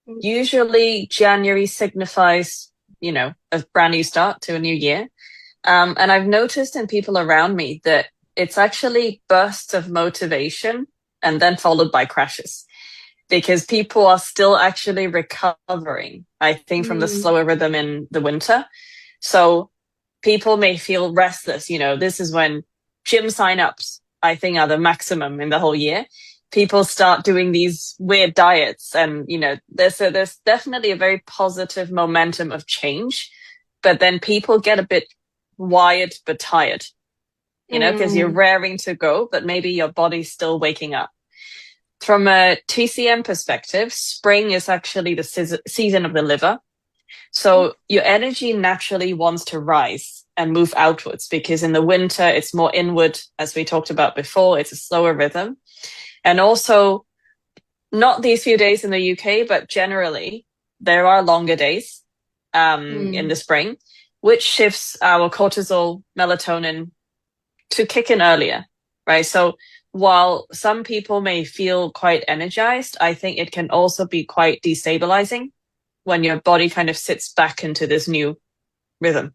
Usually January signifies, a brand new start to a new year. And I've noticed in people around me that it's actually bursts of motivation and then followed by crashes because people are still actually recovering, I think, from the Mm. slower rhythm in the winter. So people may feel restless. This is when gym signups, I think, are the maximum in the whole year. People start doing these weird diets, and there's definitely a very positive momentum of change. But then people get a bit wired but tired, because you're Mm. raring to go, but maybe your body's still waking up. From a TCM perspective, spring is actually the season of the liver. So your energy naturally wants to rise and move outwards because in the winter, it's more inward, as we talked about before. It's a slower rhythm. And also, not these few days in the UK, but generally, there are longer days in the Mm. spring, which shifts our cortisol, melatonin to kick in earlier, right? So while some people may feel quite energized, I think it can also be quite destabilizing when your body kind of sits back into this new rhythm.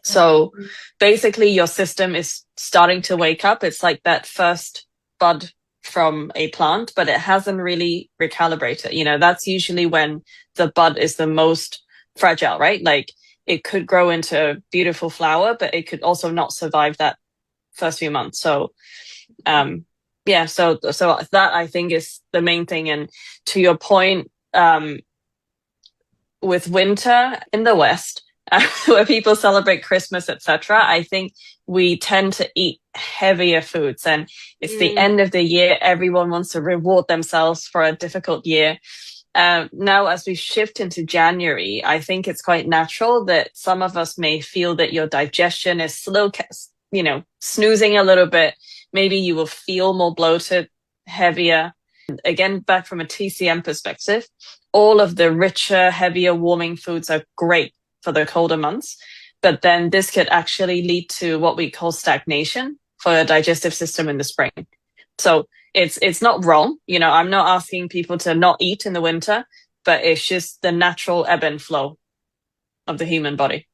So Mm. basically, your system is starting to wake up. It's like that first bud from a plant, but it hasn't really recalibrated. That's usually when the bud is the most fragile, right? Like it could grow into a beautiful flower, but it could also not survive that first few months. So, yeah, so that I think is the main thing. And to your point, with winter in the West, where people celebrate Christmas, etc., I think we tend to eat heavier foods, and it's the Mm. end of the year. Everyone wants to reward themselves for a difficult year. Now, as we shift into January, I think it's quite natural that some of us may feel that your digestion is slow, snoozing a little bit. Maybe you will feel more bloated, heavier. Again, back from a TCM perspective, all of the richer, heavier, warming foods are great for the colder months. But then this could actually lead to what we call stagnation for the digestive system in the spring. So it's not wrong. I'm not asking people to not eat in the winter, but it's just the natural ebb and flow of the human body.